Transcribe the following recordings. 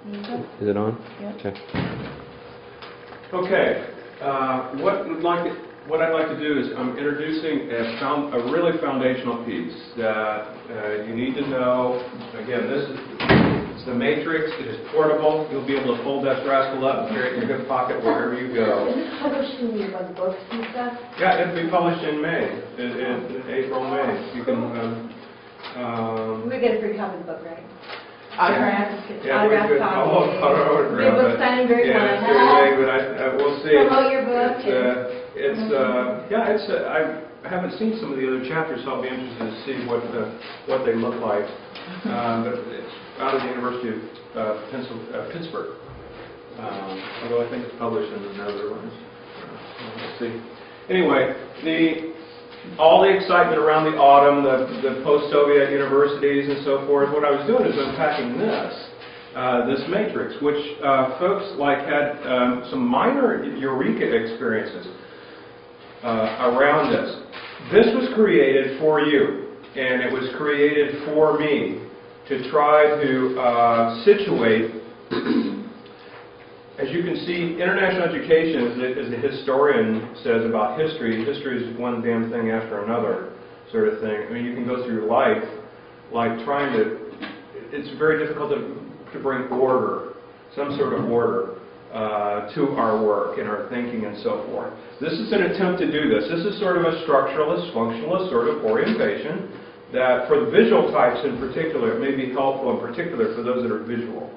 Is it on? Yeah. Okay. Okay. What I'd like to do is I'm introducing a really foundational piece that you need to know. Again, it's the matrix. It is portable. You'll be able to fold that rascal up and carry it in your hip pocket wherever you go. Is this published in your books and stuff? Yeah, it'll be published in May, in April, May. You can. We get a free copy of the book, right? Autographed Autographed copy. copy. Your book signing very fun. Yeah, it's very big, but we'll see. Promote your book. I haven't seen some of the other chapters, so I'll be interested to see what they look like. But it's out of the University of Pittsburgh. Although I think it's published in the Netherlands. We'll see. Anyway, all the excitement around the autumn, the post-Soviet universities and so forth, what I was doing is unpacking this matrix, which folks had some minor eureka experiences around this. This was created for you, and it was created for me to try to situate. As you can see, international education, as the historian says about history is one damn thing after another, sort of thing. I mean, you can go through life like trying to. It's very difficult to bring order, some sort of order, to our work and our thinking and so forth. This is an attempt to do this. This is sort of a structuralist, functionalist sort of orientation that, for the visual types in particular, it may be helpful in particular for those that are visual.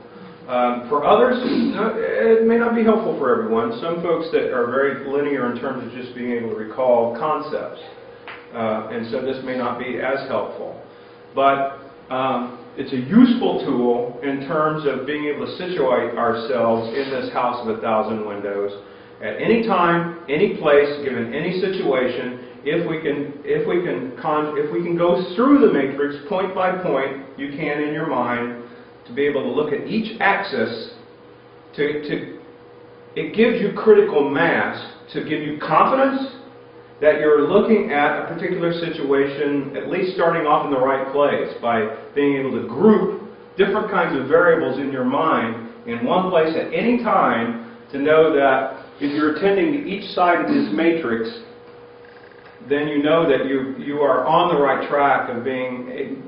For others, it may not be helpful for everyone. Some folks that are very linear in terms of just being able to recall concepts, and so this may not be as helpful. But it's a useful tool in terms of being able to situate ourselves in this house of 1,000 windows at any time, any place, given any situation. If we can go through the matrix point by point, you can in your mind, to be able to look at each axis. It gives you critical mass to give you confidence that you're looking at a particular situation, at least starting off in the right place, by being able to group different kinds of variables in your mind in one place at any time, to know that if you're attending to each side of this matrix, then you know that you are on the right track of being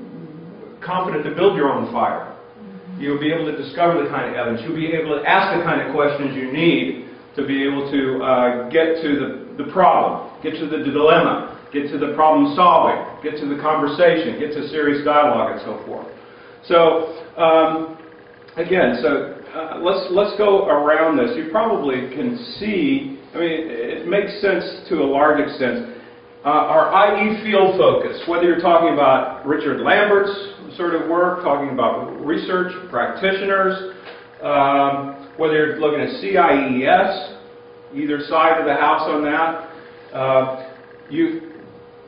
confident to build your own fire. You'll be able to discover the kind of evidence. You'll be able to ask the kind of questions you need to be able to get to the problem, get to the dilemma, get to the problem solving, get to the conversation, get to serious dialogue, and so forth. So again, let's go around this. You probably can see. I mean, it makes sense to a large extent. Our IE field focus, whether you're talking about Richard Lambert's sort of work, talking about research practitioners, whether you're looking at CIES, either side of the house on that,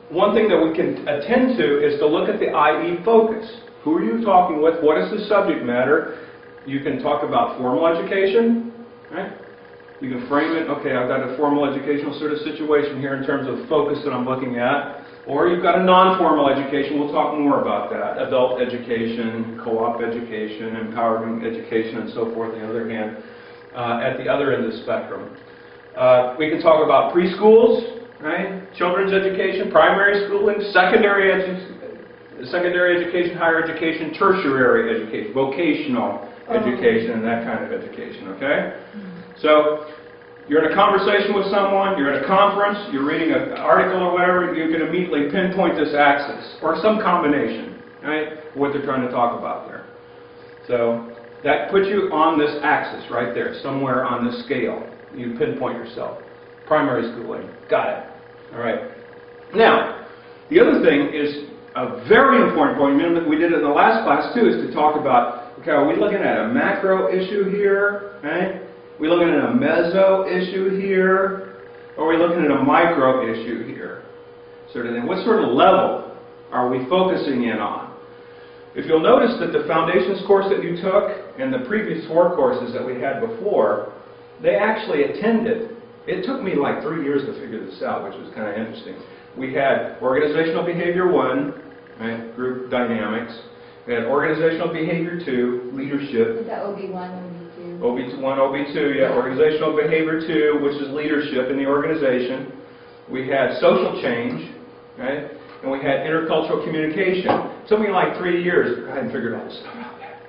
one thing that we can attend to is to look at the IE focus. Who are you talking with? What is the subject matter? You can talk about formal education, right? You can frame it, okay, I've got a formal educational sort of situation here in terms of focus that I'm looking at. Or you've got a non-formal education. We'll talk more about that. Adult education, co-op education, empowering education, and so forth, on the other hand, at the other end of the spectrum. We can talk about preschools, right? Children's education, primary schooling, secondary education, higher education, tertiary education, vocational education, and that kind of education, okay? So, you're in a conversation with someone, you're at a conference, you're reading an article or whatever, you can immediately pinpoint this axis, or some combination, right, what they're trying to talk about there. So, that puts you on this axis right there, somewhere on this scale. You pinpoint yourself. Primary schooling. Got it. All right. Now, the other thing is a very important point, we did it in the last class too, is to talk about, okay, are we looking at a macro issue here, right? Are we looking at a meso issue here? Or are we looking at a micro issue here? Sort of thing. What sort of level are we focusing in on? If you'll notice that the foundations course that you took and the previous 4 courses that we had before, they actually attended. It took me like 3 years to figure this out, which was kind of interesting. We had organizational behavior 1, right, group dynamics, We had organizational behavior 2, leadership. Is that OB1, OB2? OB1, OB2, yeah, organizational behavior 2, which is leadership in the organization. We had social change, right? And we had intercultural communication. It took me like 3 years. I hadn't figured all this stuff out yet.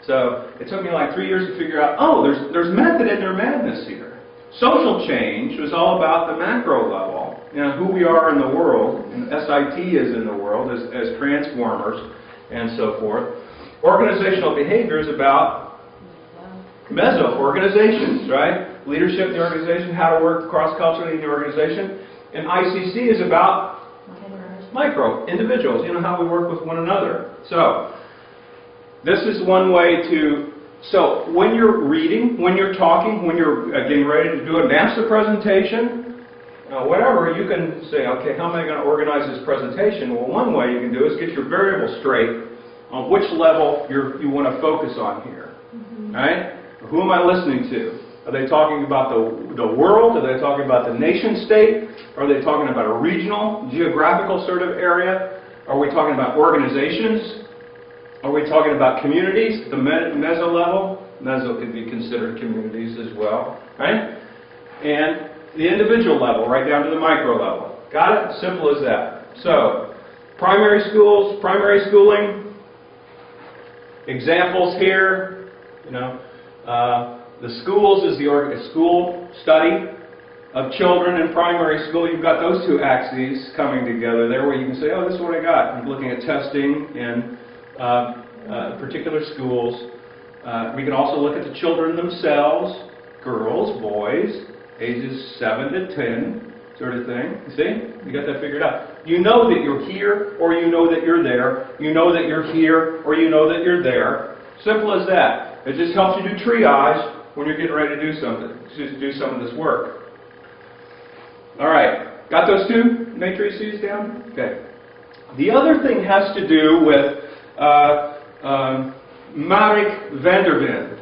So it took me like 3 years to figure out, oh, there's method in their madness here. Social change was all about the macro level, you know, who we are in the world, and S.I.T. is in the world as transformers and so forth. Organizational behavior is about meso, organizations, right? Leadership in the organization, how to work cross-culturally in the organization. And ICC is about micro, individuals, you know, how we work with one another. So, this is one way to, so when you're reading, when you're talking, when you're getting ready to do a master presentation, whatever, you can say, okay, how am I going to organize this presentation? Well, one way you can do is get your variables straight on which level you want to focus on here. Right? Who am I listening to? Are they talking about the world? Are they talking about the nation state? Are they talking about a regional, geographical sort of area? Are we talking about organizations? Are we talking about communities? The meso level? Meso could be considered communities as well. Right? And the individual level, right down to the micro level. Got it? Simple as that. So, primary schools, primary schooling. Examples here. You know. The schools is the school study of children in primary school. You've got those two axes coming together there where you can say, oh, this is what I got. I'm looking at testing in particular schools. We can also look at the children themselves, girls, boys, ages 7 to 10, sort of thing. You see? You got that figured out. You know that you're here or you know that you're there. You know that you're here or you know that you're there. Simple as that. It just helps you do triage when you're getting ready to do something, to do some of this work. All right, got those two matrices down? Okay. The other thing has to do with Marek van der Vende.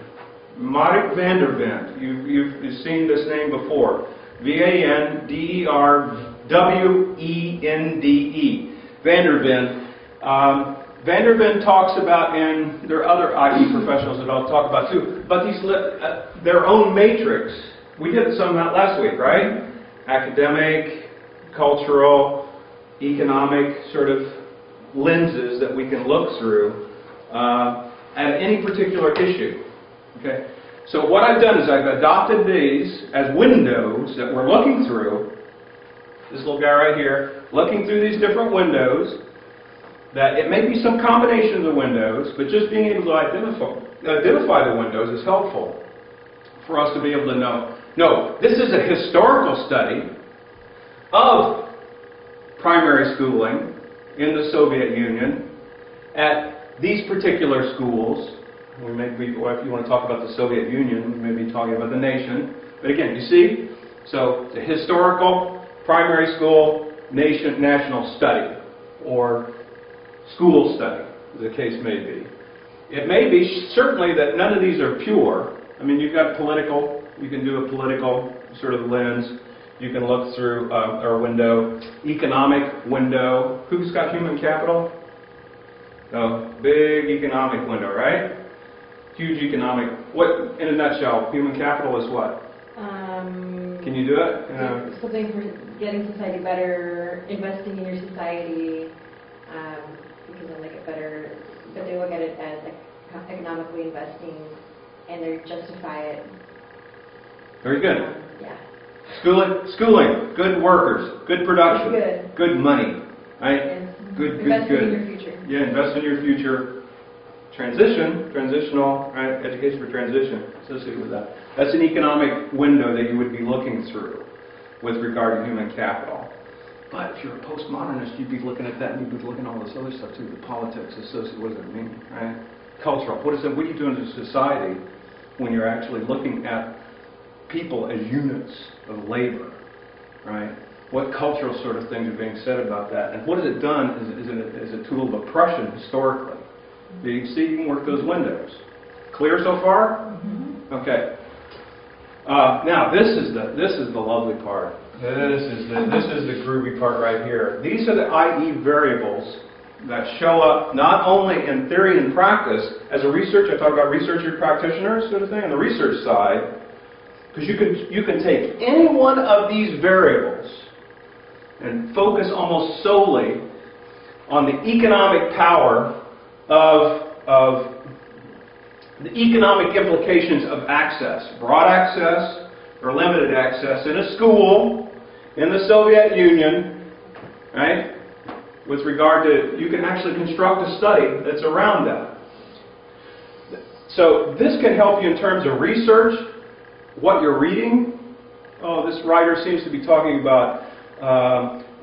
Marek van der Vende. You've seen this name before. V-A-N-D-E-R-W-E-N-D-E. Van der Vende. Van der Vende talks about, and there are other IE professionals that I'll talk about too, but these their own matrix. We did some of that last week, right? Academic, cultural, economic sort of lenses that we can look through at any particular issue. Okay? So what I've done is I've adopted these as windows that we're looking through. This little guy right here, looking through these different windows. That it may be some combination of the windows, but just being able to identify the windows is helpful for us to be able to know. No, this is a historical study of primary schooling in the Soviet Union at these particular schools. We may be, or if you want to talk about the Soviet Union, we may be talking about the nation. But again, you see, so it's a historical primary school national study, or school study, as the case may be. It may be certainly that none of these are pure. I mean, you've got political, you can do a political sort of lens. You can look through our window, economic window. Who's got human capital? Oh, big economic window, right? Huge economic. What, in a nutshell, human capital is what? Can you do it? Something for getting society better, investing in your society. Because then they get better, but they look at it as economically investing, and they justify it. Very good. Yeah. Schooling, good workers, good production, good money, right? And good. Invest in your future. Yeah, invest in your future. Transitional, right? Education for transition, associated with that. That's an economic window that you would be looking through with regard to human capital. But if you're a postmodernist, you'd be looking at that, and you'd be looking at all this other stuff too, the politics associated, what does it mean, right? Cultural. What are you doing to society when you're actually looking at people as units of labor, right? What cultural sort of things are being said about that? And what has it done as a tool of oppression historically? You see, you can work those windows. Clear so far? Mm-hmm. Okay. Now this is the lovely part. This is the groovy part right here. These are the IE variables that show up not only in theory and practice. As a researcher, I talk about researcher practitioners sort of thing on the research side, because you can take any one of these variables and focus almost solely on the economic power of the economic implications of access, broad access or limited access in a school in the Soviet Union, right? With regard to, you can actually construct a study that's around that. So this can help you in terms of research, what you're reading. Oh, this writer seems to be talking about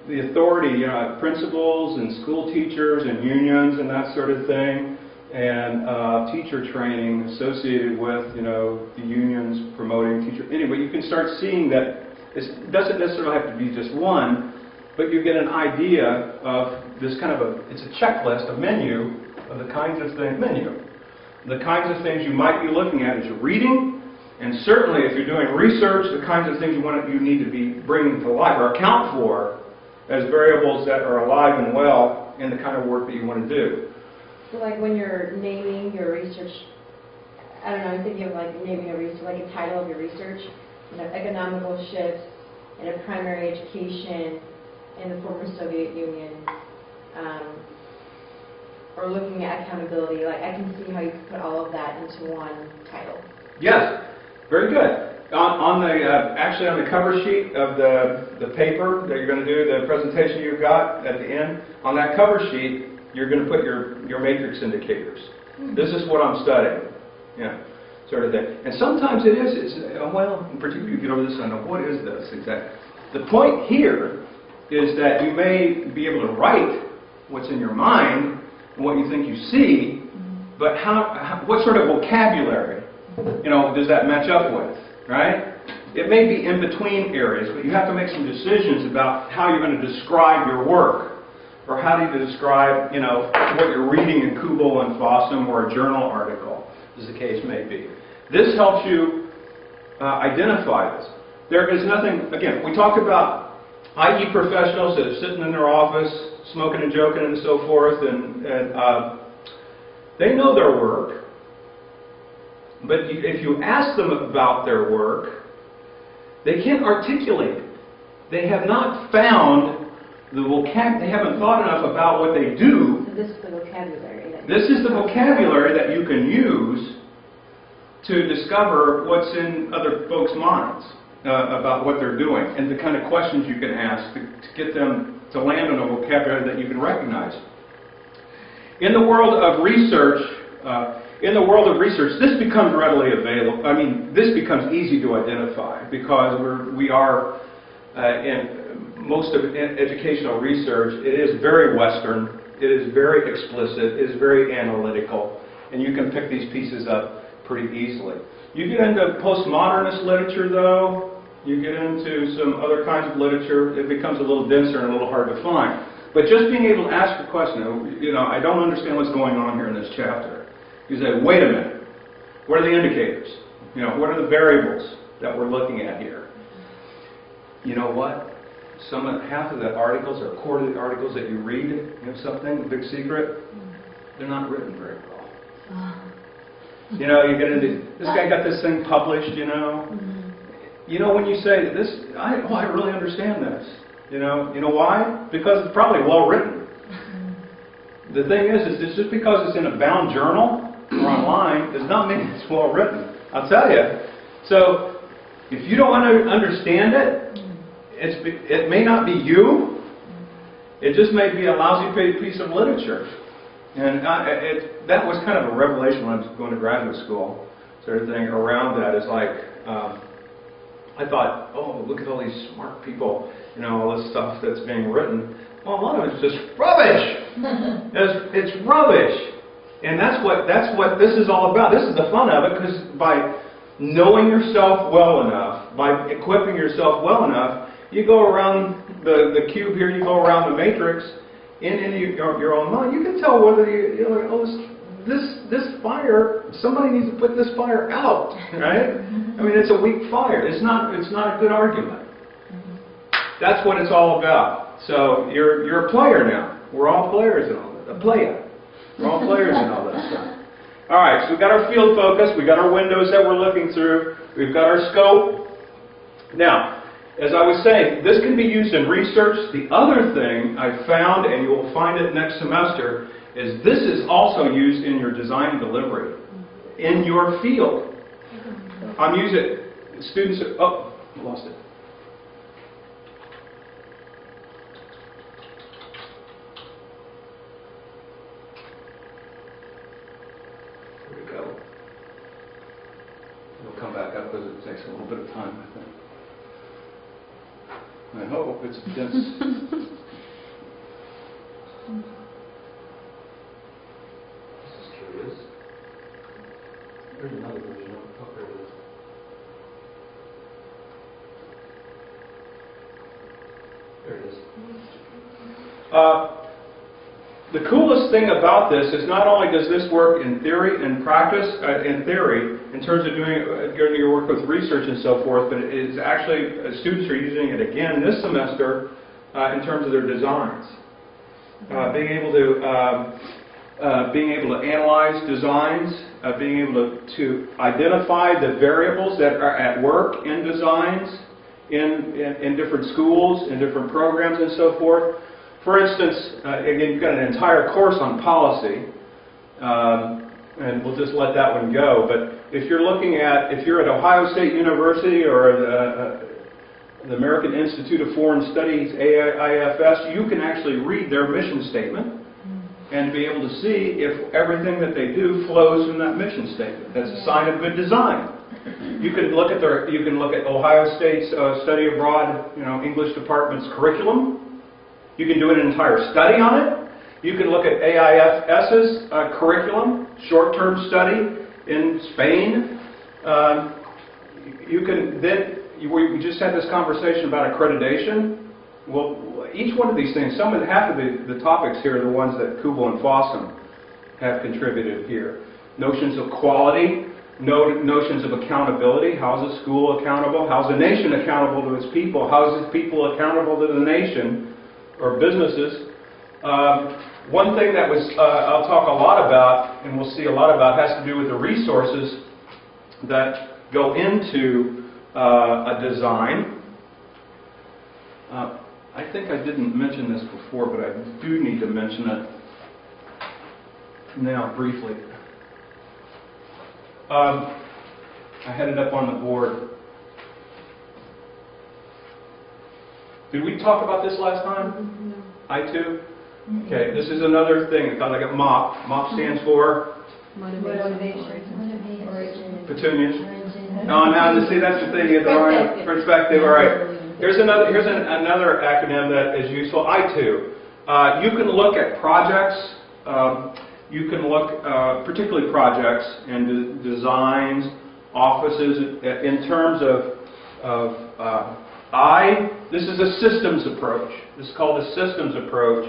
the authority, principals and school teachers and unions and that sort of thing, and teacher training associated with, the unions promoting teacher. Anyway, you can start seeing that it doesn't necessarily have to be just one, but you get an idea of this kind of it's a checklist, a menu of the kinds of things, the kinds of things you might be looking at as you're reading, and certainly if you're doing research, the kinds of things you need to be bringing to life or account for as variables that are alive and well in the kind of work that you want to do. So like when you're naming your research, I don't know, I'm thinking of like naming a research, like a title of your research, economical shifts in a primary education in the former Soviet Union, or looking at accountability. Like I can see how you could put all of that into one title. Yes, very good. Actually on the cover sheet of the paper that you're going to do, the presentation you've got at the end, on that cover sheet, you're going to put your matrix indicators. This is what I'm studying. Yeah, sort of thing. And sometimes particularly if you know this, I know, what is this exactly? The point here is that you may be able to write what's in your mind and what you think you see, but what sort of vocabulary, does that match up with, right? It may be in between areas, but you have to make some decisions about how you're going to describe your work, or how do you describe, what you're reading in Kubo and Fossum or a journal article, as the case may be. This helps you identify this. There is nothing, again, we talked about IE professionals that are sitting in their office, smoking and joking and so forth, and they know their work, but if you ask them about their work, they can't articulate it. They have not found the vocabulary, they haven't thought enough about what they do. So this is the vocabulary. This is the vocabulary that you can use to discover what's in other folks' minds about what they're doing, and the kind of questions you can ask to get them to land on a vocabulary that you can recognize. In the world of research, this becomes readily available. I mean, this becomes easy to identify because we are in most of educational research. It is very Western. It is very explicit. It is very analytical, and you can pick these pieces up pretty easily. You get into postmodernist literature, though. You get into some other kinds of literature. It becomes a little denser and a little hard to find. But just being able to ask the question, I don't understand what's going on here in this chapter. You say, wait a minute. What are the indicators? What are the variables that we're looking at here? You know what? Half of the articles or a quarter of the articles that you read, something, a big secret, they're not written very well. You get into, this guy got this thing published, when you say this, I really understand this. You know why? Because it's probably well written. The thing is it's just because it's in a bound journal or online does not mean it's well written. I'll tell you. So if you don't understand it, it may not be you. It just may be a lousy piece of literature. And that was kind of a revelation when I was going to graduate school, sort of thing around that. Is like, I thought, oh, look at all these smart people, all this stuff that's being written. Well, a lot of it's just rubbish. It's rubbish. And that's what this is all about. This is the fun of it, because by knowing yourself well enough, by equipping yourself well enough, you go around the cube here, you go around the matrix, in your own mind, you can tell whether this fire, somebody needs to put this fire out, right? I mean, it's a weak fire. It's not a good argument. That's what it's all about. So you're a player now. We're all players in all this. A playa. We're all players in all that stuff. All right, so we've got our field focus, we've got our windows that we're looking through, we've got our scope. Now, as I was saying, this can be used in research. The other thing I found, and you will find it next semester, is this is also used in your design and delivery, in your field. I'm using students. Oh, I lost it. Here we go. It'll come back up because it takes a little bit of time, I think. I hope it's dense. This is curious. There's another version of it. Oh, there it is. There it is. The coolest thing about this is not only does this work in theory and practice, in terms of doing your work with research and so forth, but it is actually, students are using it again this semester in terms of their designs. Being able to analyze designs, being able to identify the variables that are at work in designs, in different schools, in different programs and so forth. For instance, again, you've got an entire course on policy, and we'll just let that one go. But if you're at Ohio State University or the American Institute of Foreign Studies, AIFS, you can actually read their mission statement and be able to see if everything that they do flows from that mission statement. That's a sign of good design. You can look at Ohio State's study abroad, English department's curriculum. You can do an entire study on it. You can look at AIFS's curriculum, short-term study in Spain. We just had this conversation about accreditation. Well, each one of these things, half of the topics here are the ones that Kubo and Fossum have contributed here. Notions of quality, notions of accountability. How is a school accountable? How is a nation accountable to its people? How is its people accountable to the nation or businesses? One thing that I'll talk a lot about, and we'll see a lot about, has to do with the resources that go into a design. I think I didn't mention this before, but I do need to mention it now briefly. I had it up on the board. Did we talk about this last time? No. I2? Okay, this is another thing. It's like a MOP. MOP stands for? Motivation. Origin. Petunias. Now, see, that's the thing. You have the wrong perspective. All right. Here's another acronym that is useful. I2. You can look at projects. You can look, particularly projects and designs, offices, in terms of this is a systems approach. This is called a systems approach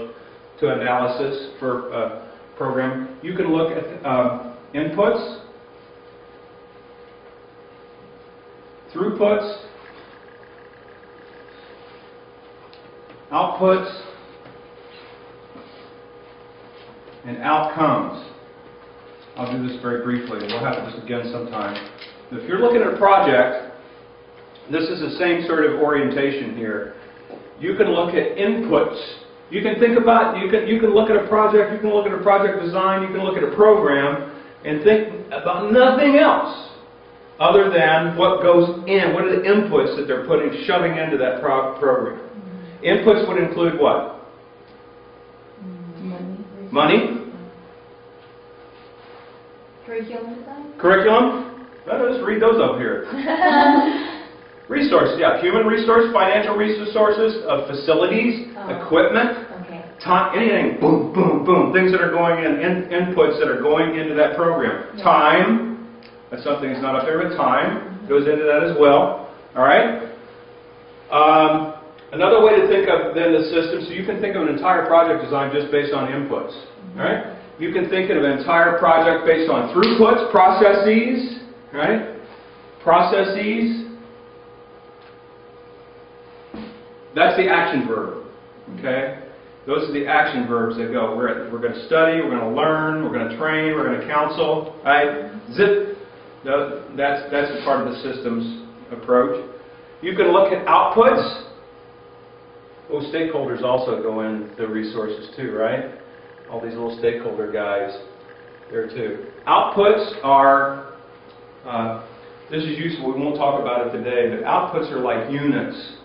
to analysis for a program. You can look at inputs, throughputs, outputs, and outcomes. I'll do this very briefly, and we'll have this again sometime. If you're looking at a project, this is the same sort of orientation here. You can look at inputs. You can think about, you can look at a project, you can look at a project design, you can look at a program, and think about nothing else other than what goes in, what are the inputs that they're shoving into that program. Inputs would include what? Money? Curriculum design? Curriculum? Let's read those up here. Resources, yeah. Human resource, financial resources, facilities, equipment, time, anything, boom, boom, boom. Things that are going in, inputs that are going into that program. Yeah. Time, that's something that's not up there, but time goes into that as well. All right? Another way to think of then the system, so you can think of an entire project design just based on inputs. All right? You can think of an entire project based on throughputs, processes, right? Processes. That's the action verb. Okay? Those are the action verbs that go. We're going to study, we're going to learn, we're going to train, we're going to counsel, right? Zip. That's a part of the systems approach. You can look at outputs. Oh, stakeholders also go in the resources too, right? All these little stakeholder guys there too. Outputs are, this is useful, we won't talk about it today, but outputs are like units.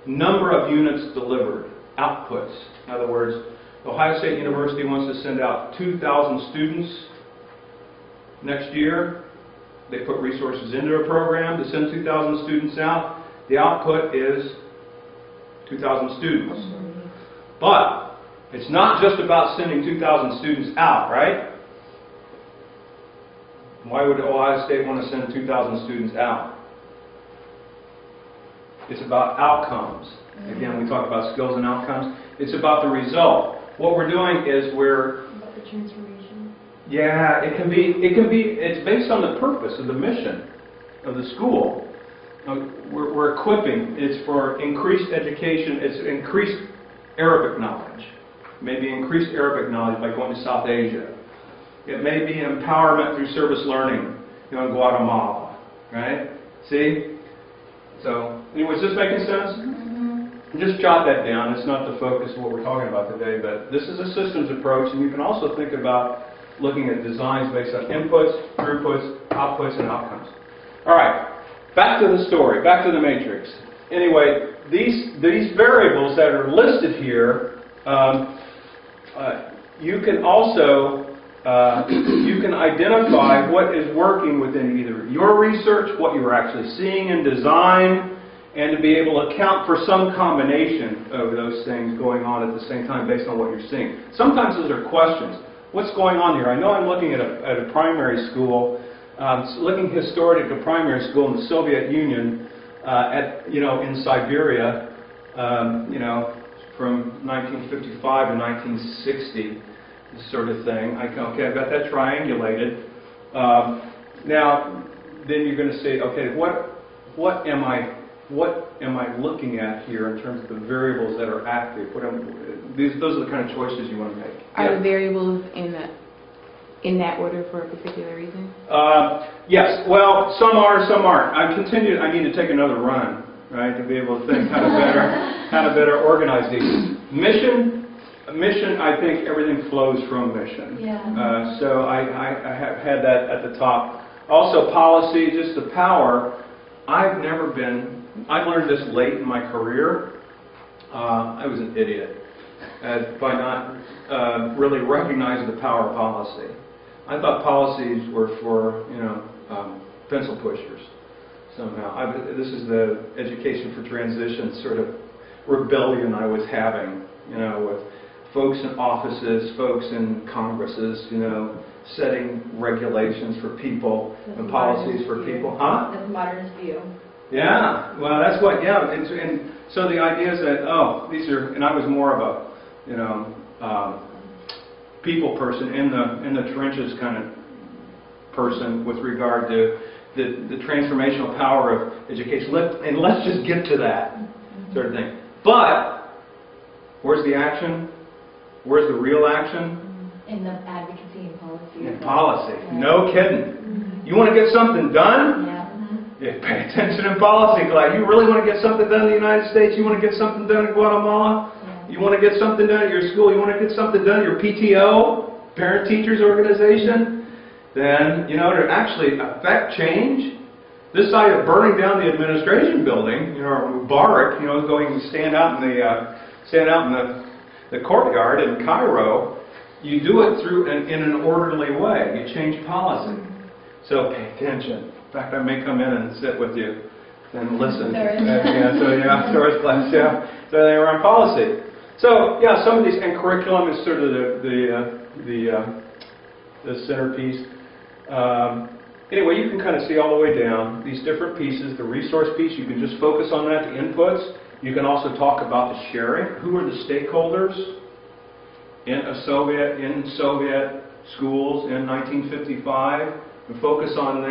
Number of units delivered. Outputs. In other words, Ohio State University wants to send out 2,000 students next year. They put resources into a program to send 2,000 students out. The output is 2,000 students. But it's not just about sending 2,000 students out, right? Why would Ohio State want to send 2,000 students out? It's about outcomes. Again, we talk about skills and outcomes. It's about the result. What we're doing is we're... About the transformation. Yeah, it can be, it's based on the purpose of the mission of the school. We're equipping. It's for increased education. It's increased Arabic knowledge. Maybe increased Arabic knowledge by going to South Asia. It may be empowerment through service learning, in Guatemala, right? See? So, anyway, is this making sense? Just jot that down. It's not the focus of what we're talking about today, but this is a systems approach, and you can also think about looking at designs based on inputs, throughputs, outputs, and outcomes. All right, back to the story, back to the matrix. Anyway, these variables that are listed here, you can also you can identify what is working within either your research, what you're actually seeing in design, and to be able to account for some combination of those things going on at the same time based on what you're seeing. Sometimes those are questions. What's going on here? I know I'm looking at a primary school, looking historically at a primary school in the Soviet Union, in Siberia, from 1955 to 1960. Sort of thing. Okay, I've got that triangulated. Now, then you're going to say, okay, what am I looking at here in terms of the variables that are active? Those are the kind of choices you want to make. Are the variables in that order for a particular reason? Yes. Well, some are, some aren't. I need to take another run, right, to be able to think how to better organize these. Mission, I think everything flows from mission. Yeah. So I have had that at the top. Also policy, just the power. I learned this late in my career. I was an idiot by not really recognizing the power of policy. I thought policies were for, pencil pushers somehow. This is the education for transition sort of rebellion I was having, with folks in offices, folks in Congresses, setting regulations for people and policies for people. Huh? That's a modernist view. Yeah. Well, that's what. Yeah. And so the idea is that these are, and I was more of a people person, in the trenches kind of person with regard to the transformational power of education. Let's just get to that sort of thing. But where's the action? Where's the real action? In the advocacy and policy. In policy. Yeah. No kidding. You want to get something done? Yeah. Yeah, pay attention in policy. Like, you really want to get something done in the United States? You want to get something done in Guatemala? Yeah. You want to get something done at your school? You want to get something done at your PTO, Parent Teachers Organization? Then, to actually affect change, this side of burning down the administration building, Mubarak, stand out in the courtyard in Cairo, you do it in an orderly way. You change policy. So pay attention. In fact, I may come in and sit with you and listen. Tourist class, yeah. So they were on policy. So yeah, some of these, and curriculum is sort of the centerpiece. Anyway, you can kind of see all the way down these different pieces. The resource piece, you can just focus on that. The inputs. You can also talk about the sharing. Who are the stakeholders in Soviet schools in 1955? And focus on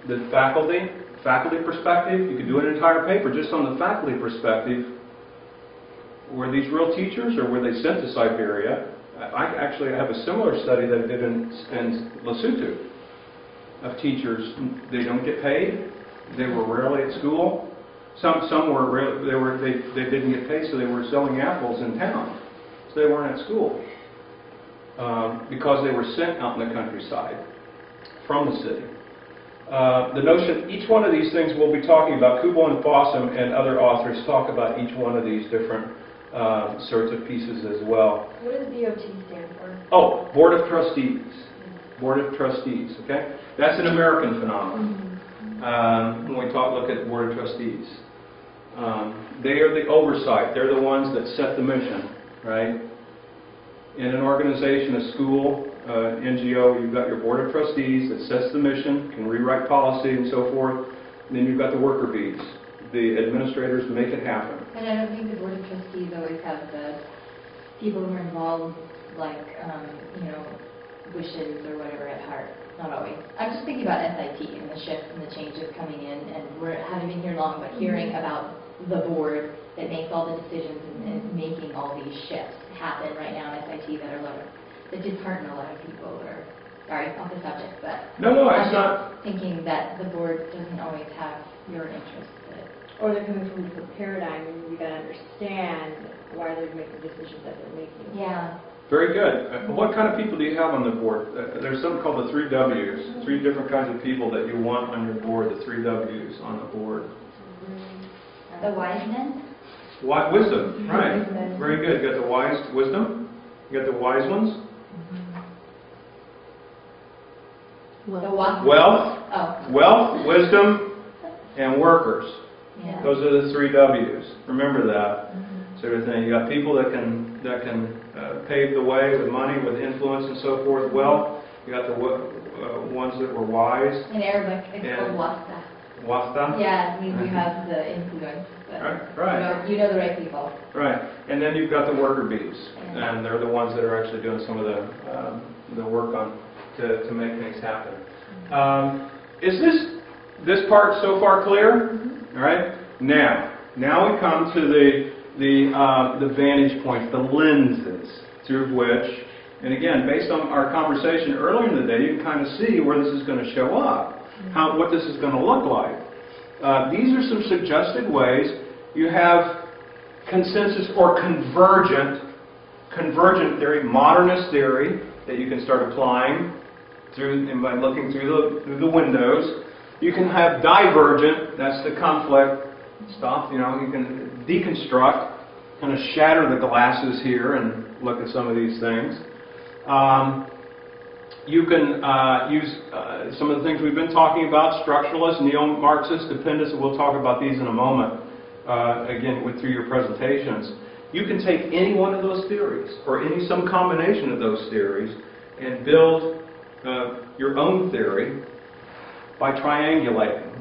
the faculty perspective. You could do an entire paper just on the faculty perspective. Were these real teachers, or were they sent to Siberia? I actually have a similar study that I did in Lesotho of teachers. They don't get paid. They were rarely at school. Some were they didn't get paid, so they were selling apples in town. So they weren't at school because they were sent out in the countryside from the city. The notion, each one of these things we'll be talking about, Kubo and Fossum and other authors talk about each one of these different sorts of pieces as well. What does BOT stand for? Oh, Board of Trustees. Board of Trustees, okay? That's an American phenomenon. When we look at the Board of Trustees. They are the oversight. They're the ones that set the mission, right? In an organization, a school, NGO, you've got your Board of Trustees that sets the mission, can rewrite policy and so forth. And then you've got the worker bees. The administrators make it happen. And I don't think the Board of Trustees always have the people who are involved, like, wishes or whatever at heart. Not always. I'm just thinking about S.I.T. and the shifts and the changes coming in, and we haven't been here long, but hearing about the board that makes all the decisions and making all these shifts happen right now in S.I.T. that dishearten a lot of people. Or sorry, off the subject, but No, I'm it's not. thinking that the board doesn't always have your interest. Or they're coming from a different paradigm, and you got to understand why they're making decisions that they're making. Yeah. Very good. What kind of people do you have on the board? There's something called the 3 W's. 3 different kinds of people that you want on your board, the 3 W's on the board. The wise men? Wisdom, right. Very good. You got the wise wisdom. You got the wise ones. The what? Wealth. Oh. Wealth, wisdom, and workers. Yeah. Those are the 3 W's. Remember that sort of thing. You got people that can pave the way with money, with influence, and so forth. Wealth. You got the ones that were wise. In Arabic, it's called wasta. Wasta. Yeah, it means you have the influence. But Right. You know the right people. Right. And then you've got the worker bees, and they're the ones that are actually doing some of the work on to make things happen. Is this part so far clear? All right. Now we come to the vantage points, the lenses through which, and again, based on our conversation earlier in the day, you can kind of see where this is going to show up, what this is going to look like. These are some suggested ways. You have consensus or convergent theory, modernist theory that you can start applying by looking through the windows. You can have divergent, that's the conflict stuff. You can deconstruct, kind of shatter the glasses here and look at some of these things. You can use some of the things we've been talking about, structuralist, neo-Marxist, dependence, and we'll talk about these in a moment, again, through your presentations. You can take any one of those theories, or some combination of those theories, and build your own theory by triangulating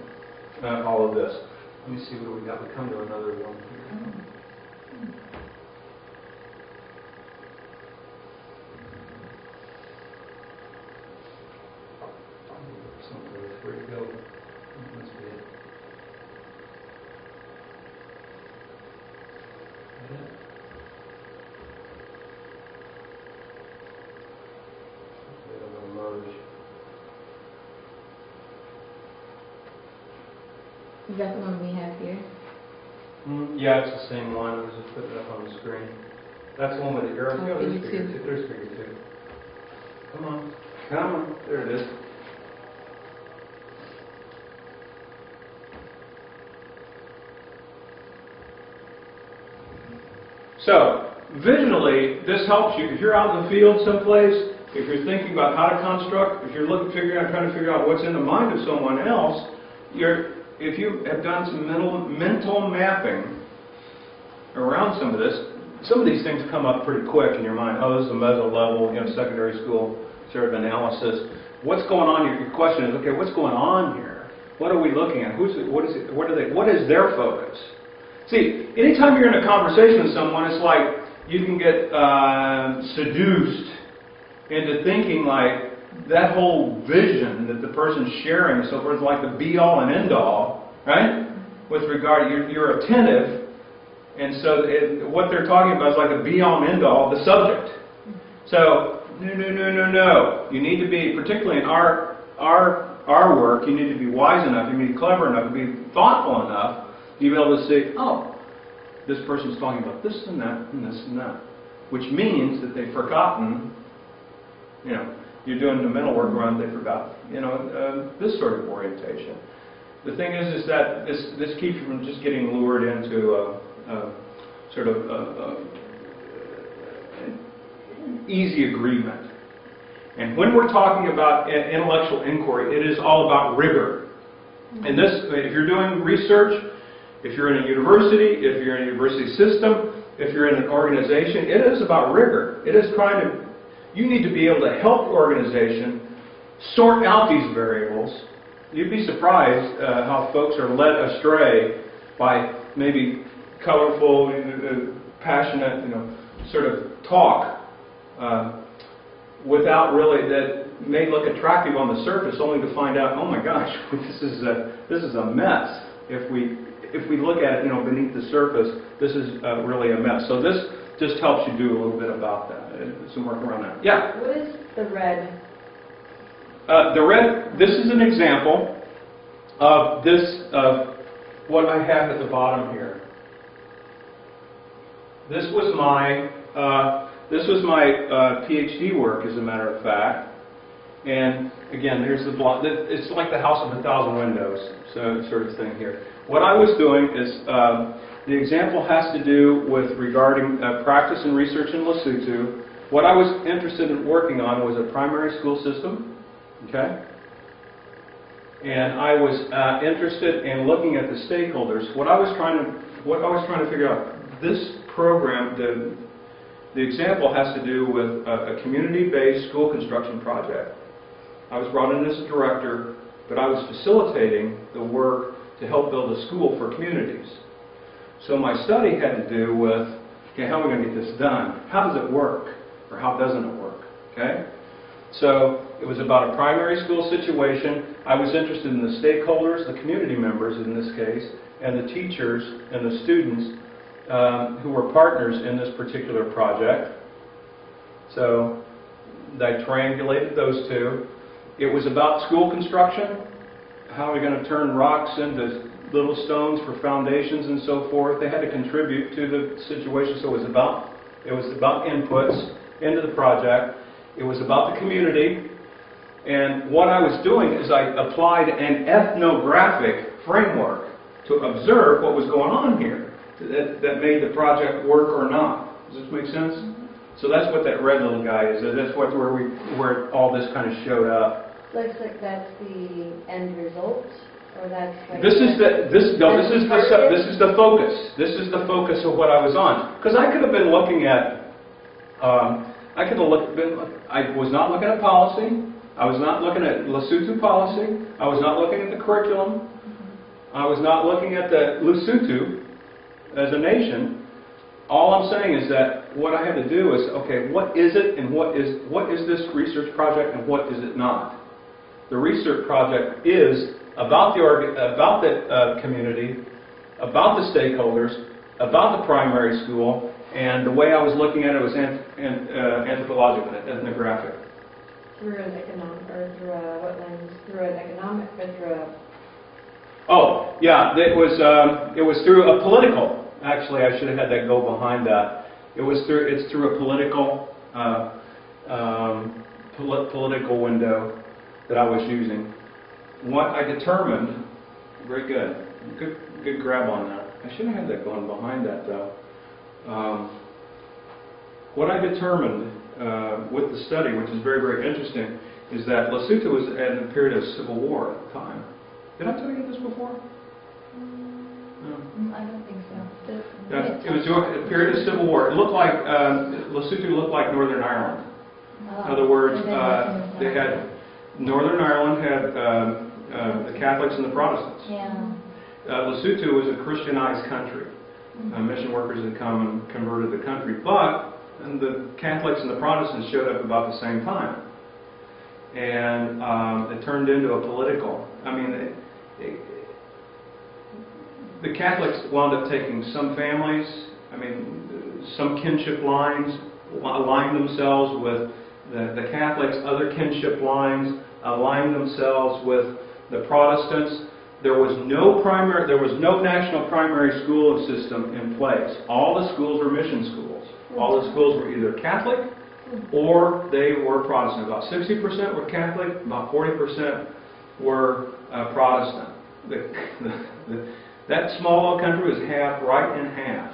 all of this. Let me see what we got. We come to another one here. Where to go? Must be it. It'll merge. Is that the one we have here? Yeah, it's the same one. I was just putting it up on the screen. That's the one with the arrows. Oh, There's figure figure two. two. There's figure two. Come on. Come on. There it is. So, visually, this helps you. If you're out in the field someplace, if you're thinking about how to construct, if you're trying to figure out what's in the mind of someone else, if you have done some mental mapping around some of these things come up pretty quick in your mind. Oh, this is a meso level, secondary school sort of analysis. What's going on here? Your question is, okay, what's going on here? What are we looking at? What is their focus? See, anytime you're in a conversation with someone, it's like you can get seduced into thinking like that whole vision that the person's sharing and so forth is like the be-all and end-all, right? With regard, you're attentive And so what they're talking about is like a be-all and end-all of the subject. So, no. You need to be, particularly in our work, you need to be wise enough, you need to be clever enough, to be thoughtful enough to be able to say, oh, this person's talking about this and that and this and that. Which means that they've forgotten, you're doing the mental work around, they forgot, this sort of orientation. The thing is that this keeps you from just getting lured into sort of an easy agreement. And when we're talking about intellectual inquiry, it is all about rigor. And this, if you're doing research, if you're in a university, if you're in a university system, if you're in an organization, it is about rigor. It is trying to, you need to be able to help the organization sort out these variables. You'd be surprised how folks are led astray by maybe colorful, passionate, sort of talk without really, that may look attractive on the surface, only to find out, oh my gosh, this is a mess. If we look at it, beneath the surface, this is really a mess. So this just helps you do a little bit about that, some work around that. Yeah. What is the red? The red. This is an example of this what I have at the bottom here. This was my PhD work, as a matter of fact. And again, there's the block. It's like the house of 1,000 windows, so sort of thing here. What I was doing is, the example has to do with regarding practice and research in Lesotho. What I was interested in working on was a primary school system, okay? And I was interested in looking at the stakeholders. What I was trying to figure out, this program, the example has to do with a community-based school construction project. I was brought in as a director, but I was facilitating the work to help build a school for communities. So my study had to do with, okay, how are we going to get this done? How does it work? Or how doesn't it work? Okay? So it was about a primary school situation. I was interested in the stakeholders, the community members in this case, and the teachers and the students who were partners in this particular project. So I triangulated those two. It was about school construction. How are we going to turn rocks into little stones for foundations and so forth? They had to contribute to the situation. So it was about inputs into the project. It was about the community. And what I was doing is I applied an ethnographic framework to observe what was going on here that made the project work or not. Does this make sense? So that's what that red little guy is. That's where all this kind of showed up. Looks like that's the end result, or that's like This is the focus. This is the focus of what I was on. Because I could have been looking at, I was not looking at policy. I was not looking at Lesotho policy. I was not looking at the curriculum. I was not looking at the Lesotho as a nation. All I'm saying is that what I had to do is, okay, what is it, and what is this research project, and what is it not? The research project is about the community, about the stakeholders, about the primary school, and the way I was looking at it was anthropological, ethnographic. Through an economic, or through what lens? Through an economic, or through a... Oh, yeah, it was through a political. Actually, I should have had that go behind that. It's through a political political window that I was using. What I determined, very good grab on that. I should have had that going behind that though. What I determined with the study, which is very, very interesting, is that Lesotho was at a period of civil war at the time. Did I tell you this before? No. I don't think so. Yeah, it was during a period of civil war. It looked like Lesotho looked like Northern Ireland. In other words, they had Northern Ireland had the Catholics and the Protestants. Yeah. Lesotho was a Christianized country. Mission workers had come and converted the country, but the Catholics and the Protestants showed up about the same time, and it turned into a political. I mean, the Catholics wound up taking some families, I mean, some kinship lines, aligned themselves with the Catholics, other kinship lines aligned themselves with the Protestants. There was no national primary school system in place. All the schools were mission schools. All the schools were either Catholic or they were Protestant. About 60% were Catholic, about 40% were Protestant. That small little country was half, right in half.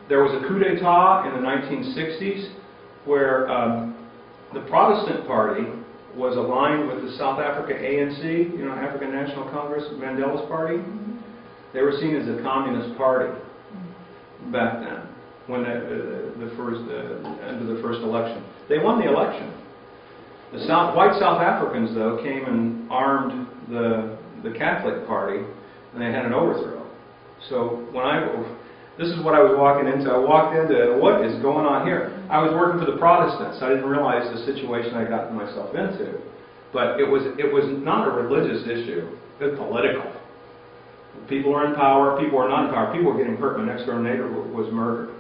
There was a coup d'etat in the 1960s where the Protestant Party was aligned with the South Africa ANC, African National Congress, Mandela's party. They were seen as a communist party back then, when after the first election. They won the election. The white South Africans, though, came and armed the Catholic Party, and they had an overthrow. So this is what I was walking into. I walked into, what is going on here? I was working for the Protestants. I didn't realize the situation I got myself into. But it was not a religious issue. It was political. People were in power. People were not in power. People were getting hurt. My next door neighbor was murdered,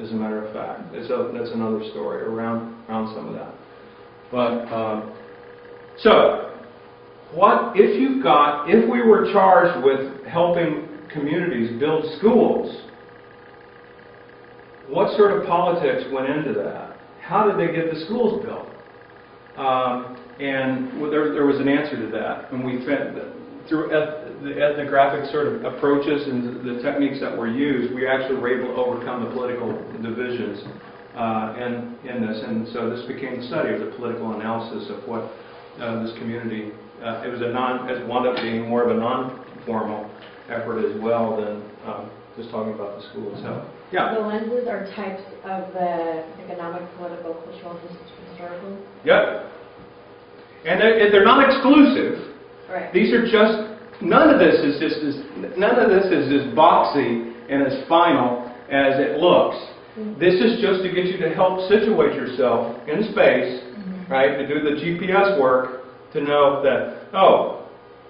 as a matter of fact. That's another story around some of that. But so, what if we were charged with helping communities build schools? What sort of politics went into that? How did they get the schools built? There was an answer to that, and we found that through the ethnographic sort of approaches and the techniques that were used, we actually were able to overcome the political divisions in this, and so this became the study of the political analysis of what this community. It wound up being more of a non-formal effort as well than just talking about the school itself. Yeah. The lenses are types of the economic, political, cultural, historical. Yep. And they're not exclusive. Right. These are just none of this is as boxy and as final as it looks. This is just to get you to help situate yourself in space, right? To do the GPS work to know that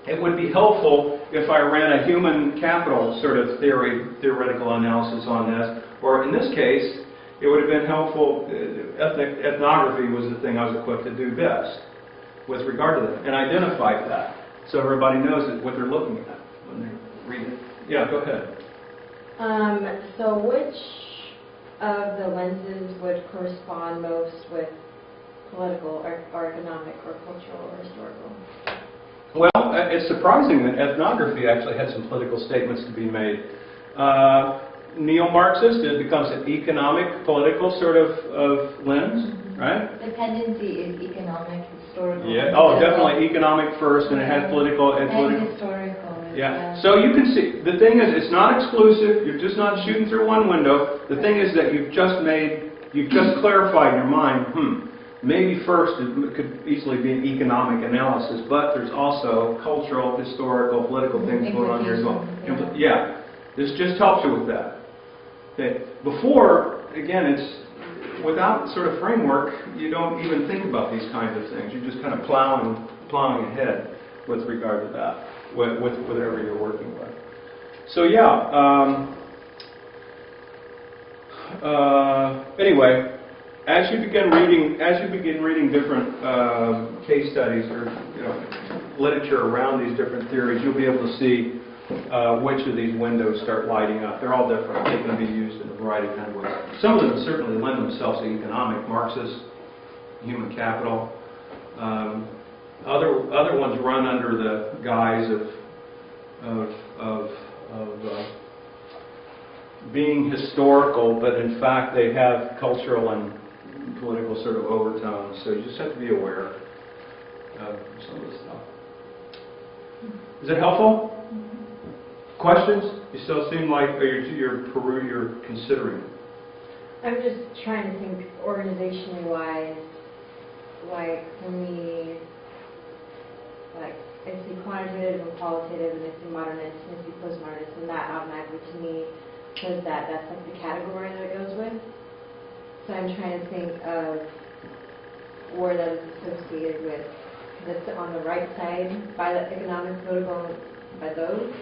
it would be helpful if I ran a human capital sort of theoretical analysis on this, or in this case, it would have been helpful. Ethnography was the thing I was equipped to do best with regard to that, and identify that so everybody knows what they're looking at when they read it. Yeah, go ahead. So which of the lenses would correspond most with political or economic or cultural or historical? Well, it's surprising that ethnography actually had some political statements to be made. Neo-Marxist, it becomes an economic, political sort of lens, right? The tendency is economic, historical. Yeah. Oh, definitely economic first, and it has political. And historical. Yeah. So you can see, the thing is, it's not exclusive. You're just not shooting through one window. The thing is that you've just clarified in your mind, maybe first it could easily be an economic analysis, but there's also cultural, historical, political things going on here as well. Yeah. This just helps you with that. Okay. Before, again, it's without sort of framework, you don't even think about these kinds of things. You're just kind of plowing ahead with regard to that, with whatever you're working with. So yeah. Anyway, as you begin reading different case studies or literature around these different theories, you'll be able to see which of these windows start lighting up. They're all different. They can be used in a variety of kind of ways. Some of them certainly lend themselves to economic, Marxist, human capital. Other ones run under the guise of being historical, but in fact they have cultural and political sort of overtones. So you just have to be aware of some of this stuff. Is it helpful? Questions? You still seem like you're considering. I'm just trying to think organizationally wise. Like for me, like I see quantitative and qualitative, and I see modernist and I see postmodernist, and that automatically to me says that that's like the category that it goes with. So I'm trying to think of where that is associated with. That's on the right side by the economic, political, by those.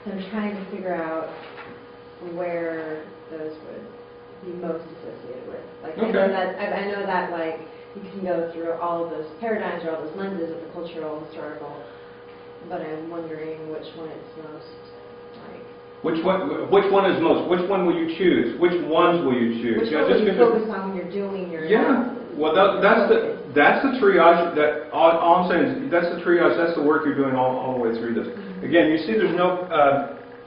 So I'm trying to figure out where those would be most associated with. Like, Okay. I know that like you can go through all of those paradigms or all those lenses of the cultural, historical, but I'm wondering which one it's most like. Which one is most? Which one will you choose? Which ones will you choose? Which one will you focus on when you're doing your Yeah. Well, that's the triage. That all I'm saying is that's the triage. That's the work you're doing all the way through this. Again, you see, there's no.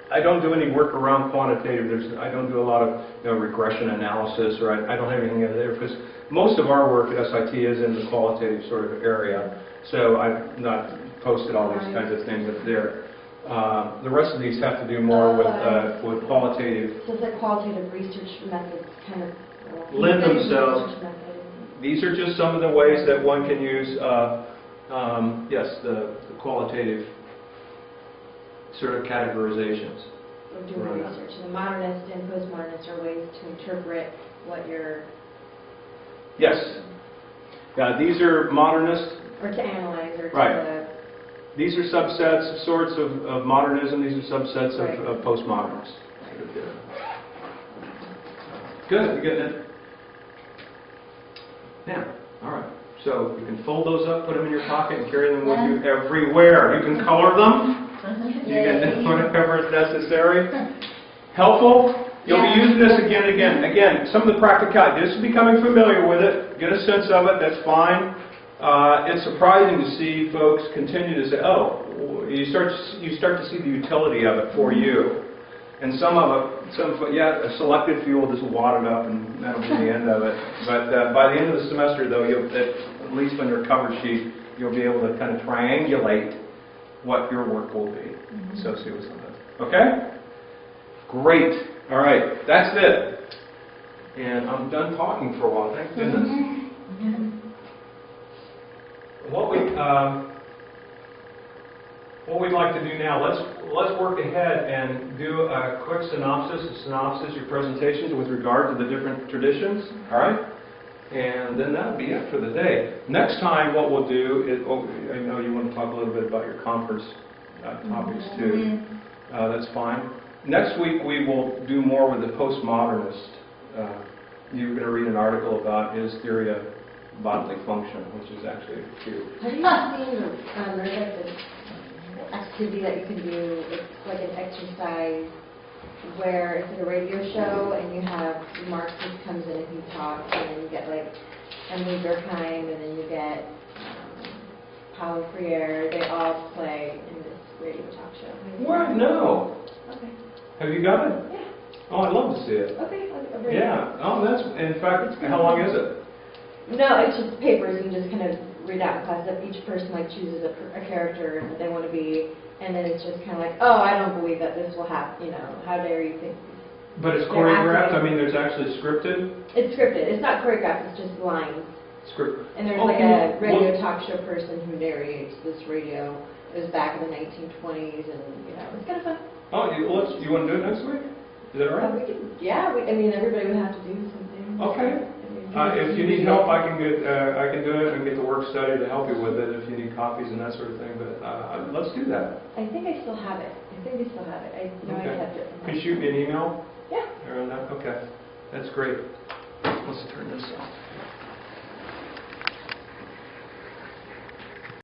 I don't do any work around quantitative. I don't do a lot of regression analysis, or I don't have anything in there because most of our work at S.I.T. is in the qualitative sort of area. So I've not posted all these kinds of things up there. The rest of these have to do more with qualitative. So it's like qualitative research methods kind of Lend themselves. research methods. These are just some of the ways that one can use, yes, the qualitative sort of categorizations. Or doing research. The modernist and postmodernist are ways to interpret what you're, Yes. Yeah, these are modernist. or to analyze, or Right. to, These are subsets, sorts of modernism. These are subsets Right. of postmodernists. Good, you getting it? Now, all right. So you can fold those up, put them in your pocket, and carry them with you everywhere. You can color them. You can do whatever is necessary. Helpful? You'll be using this again and again. Again, some of the practicality. Just becoming familiar with it, get a sense of it, that's fine. It's surprising to see folks continue to say, oh, you start to see the utility of it for you. And some of it, yeah, a selected fuel just wad it up and that'll be the end of it. But by the end of the semester, though, at least on your cover sheet, you'll be able to kind of triangulate what your work will be associated with something. Okay? Great. All right. That's it. And I'm done talking for a while. Thank goodness. What we'd like to do now, let's work ahead and do a quick synopsis, your presentations with regard to the different traditions. All right? And then that'll be it for the day. Next time, what we'll do is, I know you want to talk a little bit about your conference topics too. That's fine. Next week, we will do more with the postmodernist. You're going to read an article about his theory of bodily function, which is actually cute. have you seen, there's like this activity that you can do, it's like an exercise where it's like a radio show and you have Marxist comes in and he talks, and then you get like Emily Durkheim, and then you get Paulo Freire. They all play in this radio talk show. What? No. Okay. Have you got it? Yeah. Oh, I'd love to see it. Okay. I'll bring it. Yeah. Oh, that's, in fact, how long is it? No, it's just papers. You just kind of read out in class that each person like chooses a character that they want to be, and then it's just kind of like, oh, I don't believe that this will happen. You know, how dare you think? But it's They're choreographed? I acting- mean, there's actually scripted? It's scripted. It's not choreographed. It's just lines. Script. And there's Oh, like a well- radio talk show person who narrates this radio. It was back in the 1920s, and it's kind of fun. Oh, you want to do it next week? Is that all right? We could, yeah. I mean, everybody would have to do something. Okay. If you need help, I can do it and get the work study to help you with it if you need copies and that sort of thing. But let's do that. I think I still have it. I know I kept it. Could you shoot me an email? Yeah. Around that? Okay. That's great. Let's turn this off.